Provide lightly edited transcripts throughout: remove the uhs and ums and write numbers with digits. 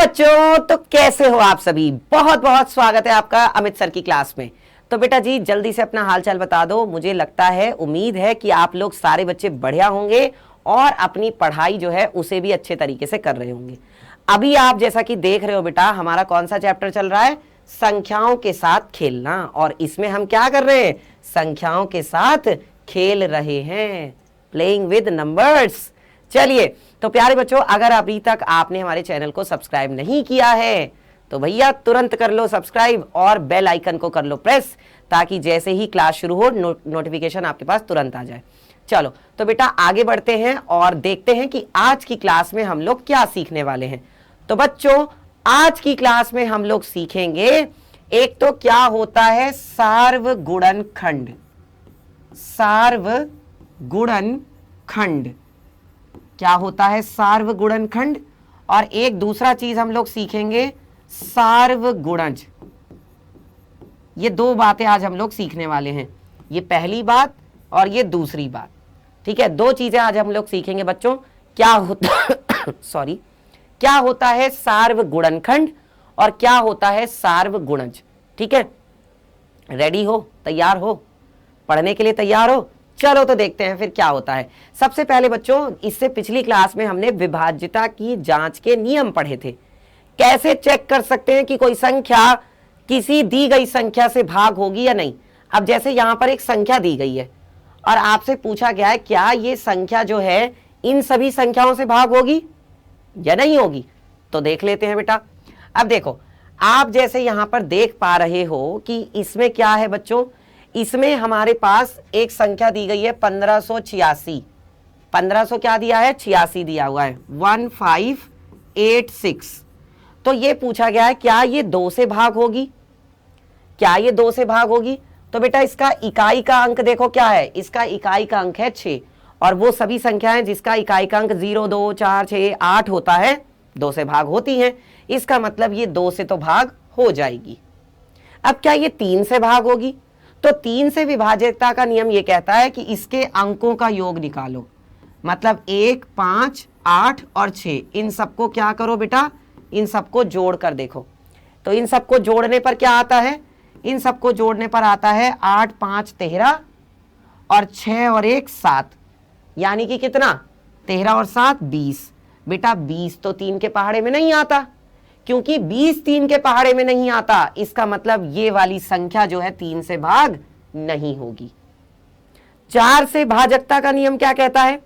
बच्चों, तो कैसे हो आप सभी। बहुत बहुत स्वागत है आपका अमित सर की क्लास में। तो बेटा जी जल्दी से अपना हालचाल बता दो। मुझे लगता है, उम्मीद है कि आप लोग सारे बच्चे बढ़िया होंगे और अपनी पढ़ाई जो है उसे भी अच्छे तरीके से कर रहे होंगे। अभी आप जैसा कि देख रहे हो बेटा, हमारा कौन सा चैप्टर चल रहा है, संख्याओं के साथ खेलना। और इसमें हम क्या कर रहे हैं, संख्याओं के साथ खेल रहे हैं, प्लेइंग विद नंबर्स। चलिए, तो प्यारे बच्चों, अगर अभी तक आपने हमारे चैनल को सब्सक्राइब नहीं किया है तो भैया तुरंत कर लो सब्सक्राइब और बेल आइकन को कर लो प्रेस, ताकि जैसे ही क्लास शुरू हो नोटिफिकेशन आपके पास तुरंत आ जाए। चलो तो बेटा आगे बढ़ते हैं और देखते हैं कि आज की क्लास में हम लोग क्या सीखने वाले हैं। तो बच्चों, आज की क्लास में हम लोग सीखेंगे, एक तो क्या होता है सार्वगुणनखंड। सार्वगुणनखंड क्या होता है, सार्वगुणनखंड। और एक दूसरा चीज हम लोग सीखेंगे, सार्वगुणज। ये दो बातें आज हम लोग सीखने वाले हैं, ये पहली बात और ये दूसरी बात। ठीक है, दो चीजें आज हम लोग सीखेंगे बच्चों। क्या होता सॉरी, क्या होता है सार्वगुणनखंड और क्या होता है सार्वगुणज। ठीक है, रेडी हो, तैयार हो, पढ़ने के लिए तैयार हो। चलो तो देखते हैं फिर क्या होता है। सबसे पहले बच्चों, इससे पिछली क्लास में हमने विभाज्यता की जांच के नियम पढ़े थे। कैसे चेक कर सकते हैं कि कोई संख्या किसी दी गई संख्या से भाग होगी या नहीं। अब जैसे यहां पर एक संख्या दी गई है और आपसे पूछा गया है क्या ये संख्या जो है इन सभी संख्याओं से भाग होगी या नहीं होगी। तो देख लेते हैं बेटा। अब देखो, आप जैसे यहां पर देख पा रहे हो कि इसमें क्या है बच्चों, इसमें हमारे पास एक संख्या दी गई है 1586। 1500 क्या दिया है, 86 दिया हुआ है, 1586। तो ये पूछा गया है क्या ये 2 से भाग होगी, क्या ये 2 से भाग होगी। तो बेटा इसका इकाई का अंक देखो क्या है, इसका इकाई का अंक है 6 और वो सभी संख्याएं जिसका इकाई का अंक 0, 2, 4, 6, 8 होता है 2 से भाग होती हैं। इसका मतलब ये 2 से तो भाग हो जाएगी। अब क्या ये 3 से भाग होगी, तो 3 से विभाज्यता का नियम ये कहता है कि इसके अंकों का योग निकालो। मतलब 1, 5, 8 और 6, इन सबको क्या करो बेटा, इन सबको जोड़ कर देखो। तो इन सबको जोड़ने पर क्या आता है, इन सबको जोड़ने पर आता है 8, 5, 13 और 6 और 1, 7। यानी कि कितना, 13 और 7, 20। बेटा 20 तो 3 के पहाड़े में नहीं आता, क्योंकि 20 3 के पहाड़े में नहीं आता, इसका मतलब ये वाली संख्या जो है 3 से भाग नहीं होगी। 4 से भाजकता का नियम क्या कहता है,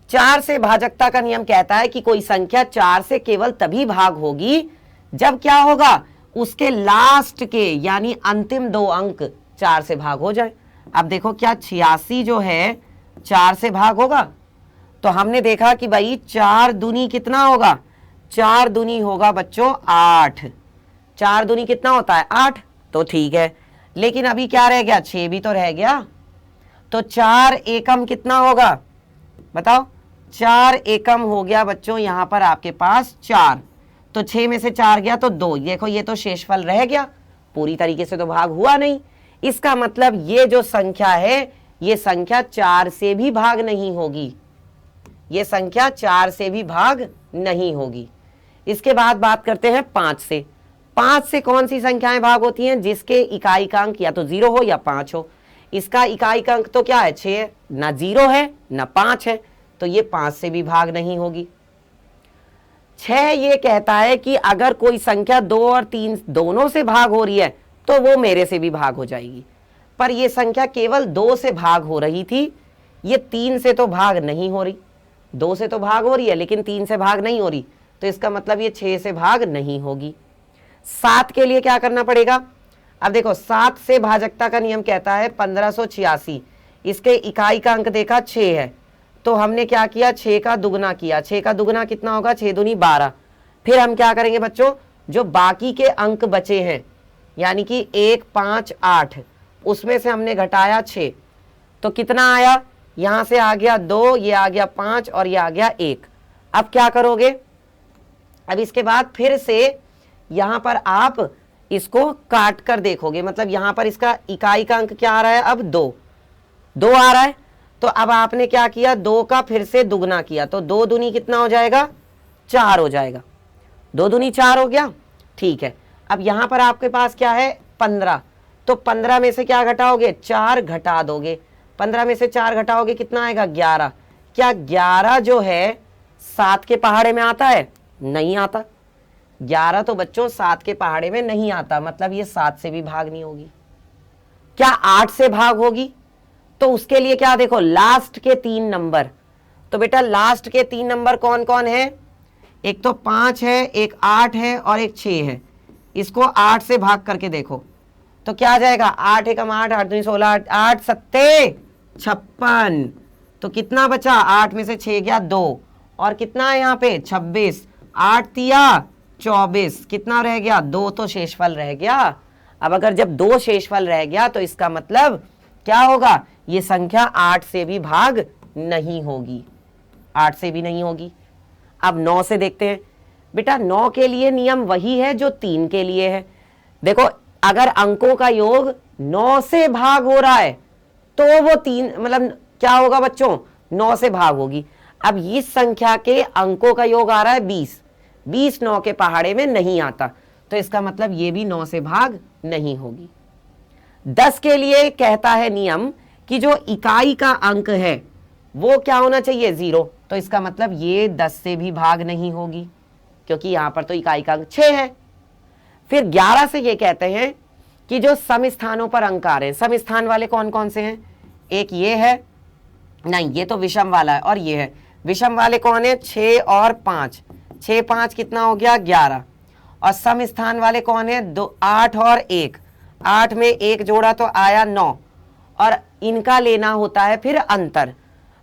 4 से भाजकता का नियम कहता है कि कोई संख्या 4 से केवल तभी भाग होगी जब क्या होगा, उसके लास्ट के यानी अंतिम 2 अंक 4 से भाग हो जाए। अब देखो क्या 86 जो है 4 से भाग होगा, तो हमने देखा कि भाई 4 दूनी कितना होगा, 4 दूनी होगा बच्चों 8। 4 दूनी कितना होता है, 8। तो ठीक है, लेकिन अभी क्या रह गया, 6 भी तो रह गया। तो 4 एकम कितना होगा बताओ, 4 एकम हो गया बच्चों यहां पर आपके पास 4। तो 6 में से 4 गया तो 2। देखो ये तो शेषफल रह गया, पूरी तरीके से तो भाग हुआ नहीं। इसका मतलब ये जो संख्या है, ये संख्या 4 से भी भाग नहीं होगी, ये संख्या 4 से भी भाग नहीं होगी। इसके बाद बात करते हैं 5 से। 5 से कौन सी संख्याएं भाग होती हैं, जिसके इकाई का अंक या तो 0 हो या 5 हो। इसका इकाई का अंक तो क्या है, 6 है, ना 0 है ना 5 है, तो ये 5 से भी भाग नहीं होगी। 6 ये कहता है कि अगर कोई संख्या 2 और 3 दोनों से भाग हो रही है तो वो मेरे से भी भाग हो जाएगी, पर ये संख्या केवल 2 से भाग हो रही थी, ये 3 से तो भाग नहीं हो रही। 2 से तो भाग हो रही है लेकिन 3 से भाग नहीं हो रही, तो इसका मतलब ये 6 से भाग नहीं होगी। 7 के लिए क्या करना पड़ेगा, अब देखो 7 से भाजकता का नियम कहता है 1586, इसके इकाई का अंक देखा 6 है, तो हमने क्या किया, 6 का दुगना किया। 6 का दुगना कितना होगा, 6 दूनी 12। फिर हम क्या करेंगे बच्चों, जो बाकी के अंक बचे हैं यानी कि 1, 5, 8, उसमें से हमने घटाया 6, तो कितना आया, यहां से आ गया 2, ये आ गया 5 और ये आ गया 1। अब क्या करोगे, अब इसके बाद फिर से यहां पर आप इसको काट कर देखोगे। मतलब यहां पर इसका इकाई का अंक क्या आ रहा है, अब 2 आ रहा है। तो अब आपने क्या किया, 2 का फिर से दुगना किया, तो 2 दूनी कितना हो जाएगा, 4 हो जाएगा। 2 दूनी 4 हो गया, ठीक है। अब यहां पर आपके पास क्या है 15, तो 15 में से क्या घटाओगे 4 घटा दोगे, 15 में से 4 घटाओगे कितना आएगा 11। क्या 11 जो है 7 के पहाड़े में आता है? नहीं आता। 11 तो बच्चों 7 के पहाड़े में नहीं आता, मतलब ये 7 से भी भाग नहीं होगी। क्या 8 से भाग होगी? तो उसके लिए क्या देखो लास्ट के 3 नंबर, तो बेटा लास्ट के 3 नंबर कौन कौन है? एक तो 5 है, एक 8 है और एक 6 है। इसको 8 से भाग करके देखो तो क्या आ जाएगा 8 एकम 8, 8 दूनी 16, 8 सत्ते 56। तो कितना बचा 8 में से 6 गया 2 और कितना है यहाँ पे 26, 8 तिया 24, कितना रह गया 2 तो शेषफल रह गया। अब अगर जब 2 शेषफल रह गया तो इसका मतलब क्या होगा, ये संख्या 8 से भी भाग नहीं होगी, 8 से भी नहीं होगी। अब 9 से देखते हैं बेटा, 9 के लिए नियम वही है जो 3 के लिए है। देखो अगर अंकों का योग 9 से भाग हो रहा है तो वो 3 मतलब क्या होगा बच्चों 9 से भाग होगी। अब इस संख्या के अंकों का योग आ रहा है 20, 20 9 के पहाड़े में नहीं आता, तो इसका मतलब ये भी 9 से भाग नहीं होगी। 10 के लिए कहता है नियम कि जो इकाई का अंक है वो क्या होना चाहिए 0, तो इसका मतलब ये 10 से भी भाग नहीं होगी क्योंकि यहां पर तो इकाई का अंक 6 है। फिर 11 से ये कहते हैं कि जो सम स्थानों पर अंक आ रहे हैं, सम स्थान वाले कौन कौन से हैं? एक ये है, नहीं ये तो विषम वाला है, और ये है विषम वाले कौन है 6 और 5, 6 5 कितना हो गया 11। और सम स्थान वाले कौन है 2 8 और 1, 8 में 1 जोड़ा तो आया 9, और इनका लेना होता है फिर अंतर।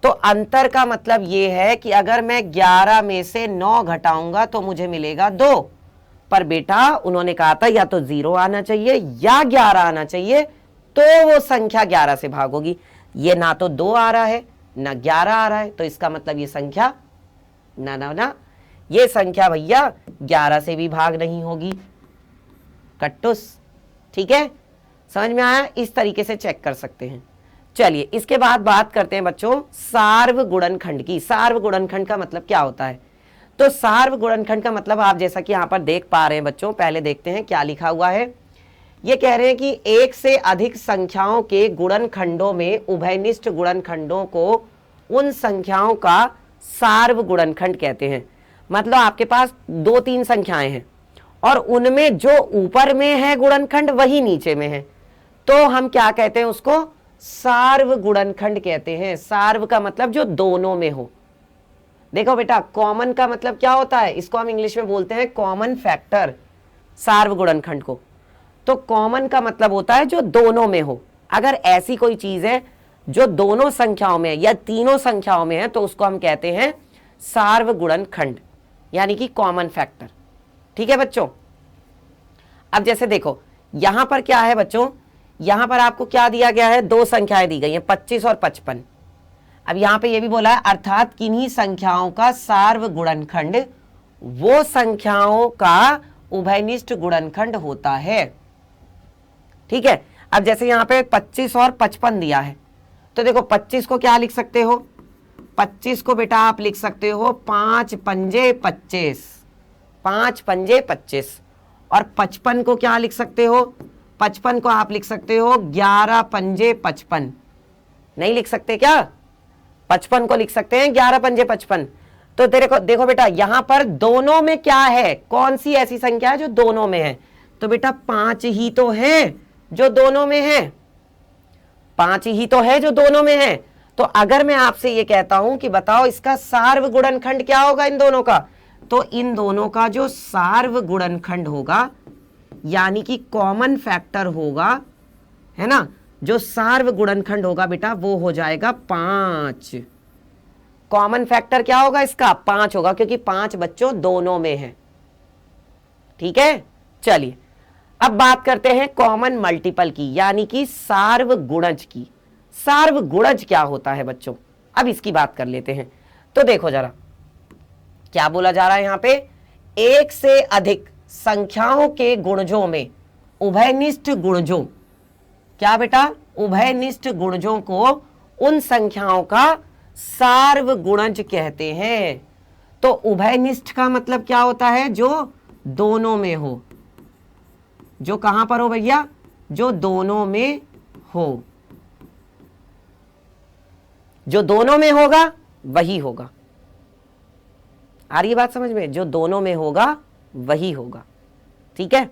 तो अंतर का मतलब ये है कि अगर मैं 11 में से 9 घटाऊंगा तो मुझे मिलेगा 2, पर बेटा उन्होंने कहा था या तो 0 आना चाहिए या 11 आना चाहिए, तो वो संख्या 11 से भागोगी। ये ना तो 2 आ रहा है ना 11 आ रहा है, तो इसका मतलब ये संख्या ना ना ना ये संख्या भैया 11 से भी भाग नहीं होगी। कट्टुस, ठीक है, समझ में आया? इस तरीके से चेक कर सकते हैं। चलिए इसके बाद बात करते हैं बच्चों सार्वगुणनखंड की। सार्वगुणनखंड का मतलब क्या होता है? तो सार्वगुणनखंड का मतलब आप जैसा कि यहां पर देख पा रहे हैं बच्चों, पहले देखते हैं क्या लिखा हुआ है। ये कह रहे हैं कि एक से अधिक संख्याओं के गुणनखंडों में उभयनिष्ठ गुणनखंडों को उन संख्याओं का सार्वगुणनखंड कहते हैं। मतलब आपके पास 2-3 संख्याएं हैं और उनमें जो ऊपर में है गुणनखंड वही नीचे में है, तो हम क्या कहते हैं उसको सार्वगुणनखंड कहते हैं। सार्व का मतलब जो दोनों में हो। देखो बेटा कॉमन का मतलब क्या होता है, इसको हम इंग्लिश में बोलते हैं कॉमन फैक्टर, सार्वगुणनखंड को। तो कॉमन का मतलब होता है जो दोनों में हो। अगर ऐसी कोई चीज है जो दोनों संख्याओं में या तीनों संख्याओं में है तो उसको हम कहते हैं सार्वगुणनखंड, यानी कि कॉमन फैक्टर। ठीक है बच्चों। अब जैसे देखो यहां पर क्या है बच्चों, यहां पर आपको क्या दिया गया है, 2 संख्याएं दी गई हैं 25 और 55। अब यहां पे ये भी बोला है अर्थात किन्हीं संख्याओं का सार्वगुणनखंड वो संख्याओं का उभयनिष्ठ गुणनखंड होता है। ठीक है। अब जैसे यहां पे 25 और 55 दिया है, तो देखो 25 को क्या लिख सकते हो, 25 को बेटा आप लिख सकते हो 5 पंजे 25, 5 पंजे 25। और 55 को क्या लिख सकते हो, 55 को आप लिख सकते हो 11 पंजे 55। नहीं लिख सकते क्या? 55 को लिख सकते हैं 11 पंजे 55। तो देखो बेटा यहां पर दोनों में क्या है, कौन सी ऐसी संख्या है जो दोनों में है, तो बेटा 5 ही तो है जो दोनों में है, 5 ही तो है जो दोनों में है। तो अगर मैं आपसे ये कहता हूं कि बताओ इसका सार्वगुणनखंड क्या होगा इन दोनों का, तो इन दोनों का जो सार्वगुणनखंड होगा यानी कि कॉमन फैक्टर होगा, है ना, जो सार्वगुणनखंड होगा बेटा वो हो जाएगा 5। कॉमन फैक्टर क्या होगा इसका 5 होगा, क्योंकि 5 बच्चों दोनों में है। ठीक है। चलिए अब बात करते हैं कॉमन मल्टीपल की, यानी कि सार्वगुणज की। सार्वगुणज क्या होता है बच्चों, अब इसकी बात कर लेते हैं। तो देखो जरा क्या बोला जा रहा है यहां पे, एक से अधिक संख्याओं के गुणजों में उभयनिष्ठ गुणजों, क्या बेटा, उभयनिष्ठ गुणजों को उन संख्याओं का सार्वगुणज कहते हैं। तो उभयनिष्ठ का मतलब क्या होता है? जो दोनों में हो। जो कहां पर हो भैया? जो दोनों में हो। जो दोनों में होगा वही होगा। आ रही है बात समझ में? जो दोनों में होगा वही होगा। ठीक है,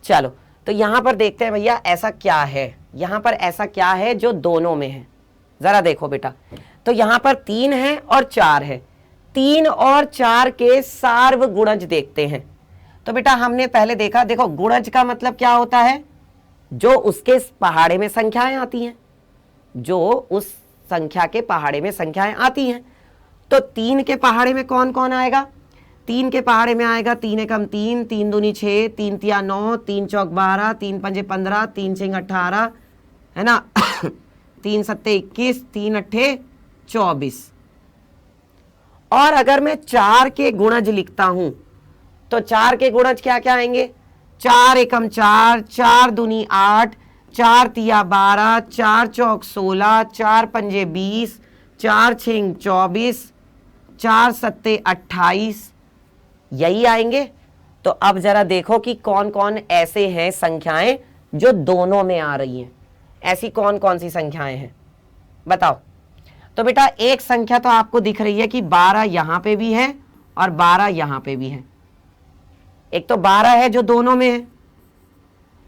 चलो तो यहां पर देखते हैं भैया ऐसा क्या है, यहां पर ऐसा क्या है जो दोनों में है। जरा देखो बेटा, तो यहां पर 3 है और 4 है। 3 और 4 के सार्व गुणज देखते हैं। तो बेटा हमने पहले देखा, देखो गुणज का मतलब क्या होता है? जो उसके पहाड़े में संख्याएं आती हैं, जो उस संख्या के पहाड़े में संख्याएं आती हैं। तो 3 के पहाड़े में कौन कौन आएगा? 3 के पहाड़े में आएगा 3 एकम 3, 3 दूनी 6, 3 तिया 9, 3 चौक 12, 3 पंजे 15, 3 छिंग 18, है ना 3 सत्ते 21, 3 अट्ठे 24। और अगर मैं 4 के गुणज लिखता हूं तो 4 के गुणज क्या क्या आएंगे? 4 एकम 4, 4 दूनी 8, 4 तिया 12, 4 चौक 16, 4 पंजे 20, 4 छिंग 24, 4 सत्ते 28, यही आएंगे। तो अब जरा देखो कि कौन कौन ऐसे हैं संख्याएं जो दोनों में आ रही हैं। ऐसी कौन कौन सी संख्याएं हैं बताओ। तो बेटा एक संख्या तो आपको दिख रही है कि 12 यहां पे भी है और 12 यहां पे भी है। एक तो 12 है जो दोनों में है,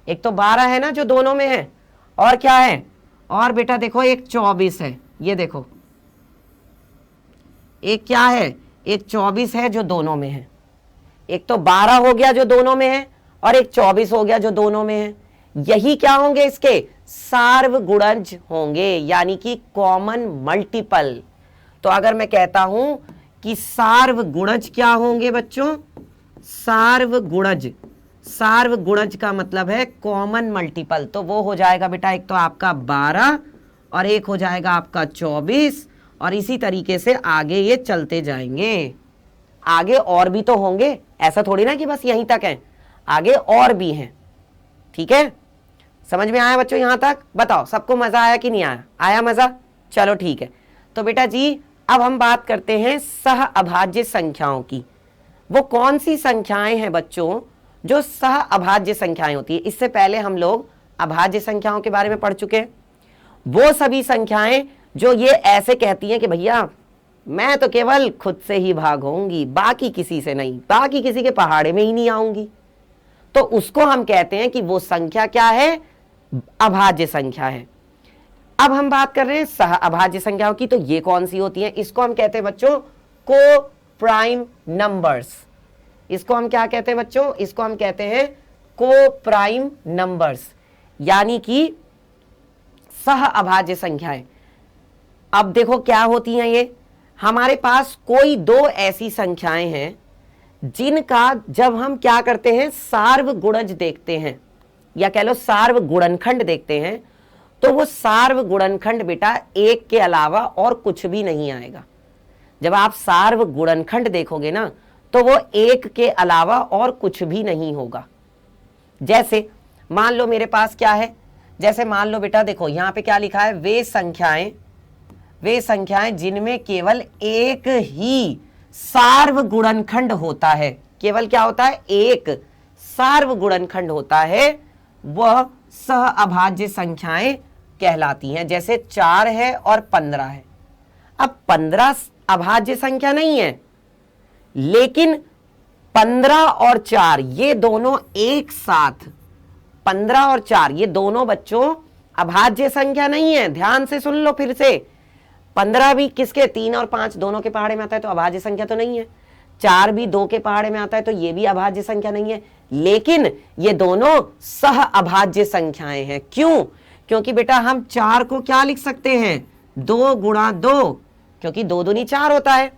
एक तो 12 है ना जो दोनों में है, और क्या है? और बेटा देखो एक 24 है। ये देखो एक क्या है? एक 24 है जो दोनों में है। एक तो 12 हो गया जो दोनों में है और एक 24 हो गया जो दोनों में है। यही क्या होंगे? इसके सार्व गुणज होंगे, यानी कि कॉमन मल्टीपल। तो अगर मैं कहता हूं कि सार्व गुणज क्या होंगे बच्चों? सार्व गुणज, सार्व गुणज का मतलब है कॉमन मल्टीपल। तो वो हो जाएगा बेटा एक तो आपका 12 और एक हो जाएगा आपका 24, और इसी तरीके से आगे ये चलते जाएंगे। आगे और भी तो होंगे, ऐसा थोड़ी ना कि बस यहीं तक है, आगे और भी हैं। ठीक है, समझ में आया बच्चों यहां तक? बताओ सबको मजा आया कि नहीं आया? आया मजा? चलो ठीक है। तो बेटा जी अब हम बात करते हैं सह अभाज्य संख्याओं की। वो कौन सी संख्याएं हैं बच्चों जो सह अभाज्य संख्याएं होती है? इससे पहले हम लोग अभाज्य संख्याओं के बारे में पढ़ चुके हैं। वो सभी संख्याएं जो ये ऐसे कहती हैं कि भैया मैं तो केवल खुद से ही भाग होंगी, बाकी किसी से नहीं, बाकी किसी के पहाड़े में ही नहीं आऊंगी, तो उसको हम कहते हैं कि वो संख्या क्या है? अभाज्य संख्या है। अब हम बात कर रहे हैं सह अभाज्य संख्याओं की। तो ये कौन सी होती हैं? इसको हम कहते हैं बच्चों को प्राइम नंबर्स। इसको हम क्या कहते हैं बच्चों? इसको हम कहते हैं को प्राइम नंबर्स, यानी कि सह अभाज्य संख्याएं। अब देखो क्या होती हैं ये। हमारे पास कोई दो ऐसी संख्याएं हैं जिनका जब हम क्या करते हैं सार्व गुणज देखते हैं, या कह लो सार्व गुणनखंड देखते हैं, तो वो सार्व गुणनखंड बेटा एक के अलावा और कुछ भी नहीं आएगा। जब आप सार्व गुणनखंड देखोगे ना तो वो एक के अलावा और कुछ भी नहीं होगा। जैसे मान लो मेरे पास क्या है, जैसे मान लो बेटा देखो यहां पे क्या लिखा है, वे संख्याएं जिनमें केवल एक ही सार्व गुणनखंड होता है। केवल क्या होता है? एक सार्व गुणनखंड होता है, वह सह अभाज्य संख्याएं कहलाती हैं। जैसे 4 है और 15 है। अब 15 अभाज्य संख्या नहीं है, लेकिन 15 और 4 ये दोनों एक साथ, 15 और 4 ये दोनों बच्चों अभाज्य संख्या नहीं है। ध्यान से सुन लो फिर से। 15 भी किसके? 3 और 5 दोनों के पहाड़े में आता है, तो अभाज्य संख्या तो नहीं है। 4 भी 2 के पहाड़े में आता है, तो ये भी अभाज्य संख्या नहीं है। लेकिन ये दोनों सह अभाज्य संख्याएं हैं। क्यों? क्योंकि बेटा हम 4 को क्या लिख सकते हैं? 2 गुणा 2, क्योंकि 2 दूनी 4 होता है।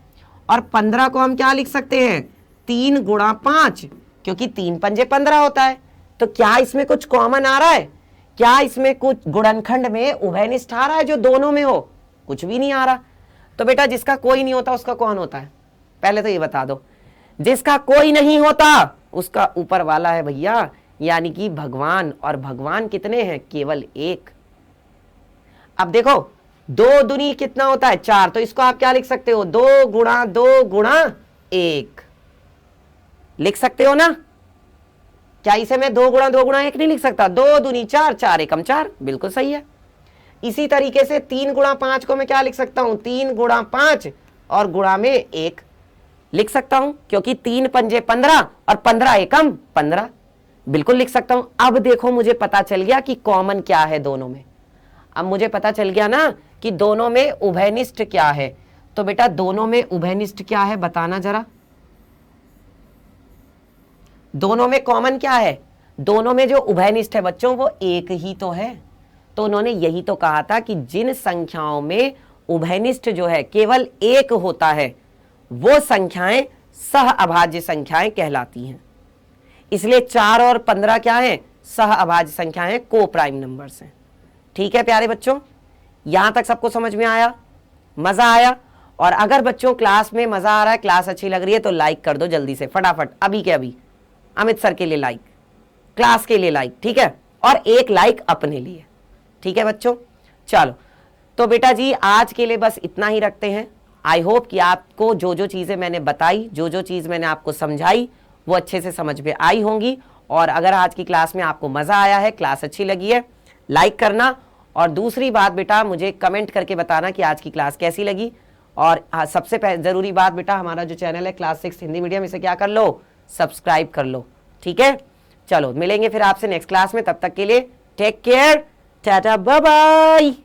और 15 को हम क्या लिख सकते हैं? 3 गुणा 5, क्योंकि 3 पंजे 15 होता है। तो क्या इसमें कुछ कॉमन आ रहा है? क्या इसमें कुछ गुणनखंड में उभयनिष्ठ आ रहा है जो दोनों में हो? कुछ भी नहीं आ रहा। तो बेटा जिसका कोई नहीं होता उसका कौन होता है? पहले तो ये बता दो। जिसका कोई नहीं होता उसका ऊपर वाला है भैया, यानी कि भगवान। और भगवान कितने हैं? केवल एक। अब देखो 2 दूनी कितना होता है? 4, तो इसको आप क्या लिख सकते हो? 2 गुणा 2 गुणा 1 लिख सकते हो ना? क्या इसे मैं 2 गुणा 2 गुणा 1 नहीं लिख सकता? 2 दूनी 4, 4 एकम 4, बिल्कुल सही है। इसी तरीके से 3 गुणा 5 को मैं क्या लिख सकता हूं? 3 गुणा 5 और गुणा में 1 लिख सकता हूं, क्योंकि 3 पंजे 15 और 15 एकम 15, बिल्कुल लिख सकता हूं। अब देखो मुझे पता चल गया कि कॉमन क्या है दोनों में। अब मुझे पता चल गया ना कि दोनों में उभयनिष्ठ क्या है। तो बेटा दोनों में उभयनिष्ठ क्या है बताना जरा। दोनों में कॉमन क्या है? दोनों में जो उभयनिष्ठ है बच्चों वो एक ही तो है। तो उन्होंने यही तो कहा था कि जिन संख्याओं में उभयनिष्ठ जो है केवल एक होता है वो संख्याएं सह अभाज्य संख्याएं कहलाती हैं। इसलिए 4 और 15 क्या है? सह अभाज्य संख्याएं, को प्राइम नंबर्स हैं। ठीक है प्यारे बच्चों, यहां तक सबको समझ में आया? मजा आया? और अगर बच्चों क्लास में मजा आ रहा है, क्लास अच्छी लग रही है तो लाइक कर दो जल्दी से, फटाफट, अभी के अभी। अमित सर के लिए लाइक, क्लास के लिए लाइक, ठीक है, और एक लाइक अपने लिए। ठीक है बच्चों, चलो तो बेटा जी आज के लिए बस इतना ही रखते हैं। आई होप कि आपको जो जो चीजें मैंने बताई, जो जो चीज मैंने आपको समझाई वो अच्छे से समझ में आई होंगी। और अगर आज की क्लास में आपको मजा आया है, क्लास अच्छी लगी है, लाइक करना। और दूसरी बात बेटा मुझे कमेंट करके बताना कि आज की क्लास कैसी लगी। और सबसे जरूरी बात बेटा, हमारा जो चैनल है क्लास 6 हिंदी मीडियम, इसे क्या कर लो? सब्सक्राइब कर लो। ठीक है, चलो मिलेंगे फिर आपसे नेक्स्ट क्लास में। तब तक के लिए take care, ta-ta, bye bye.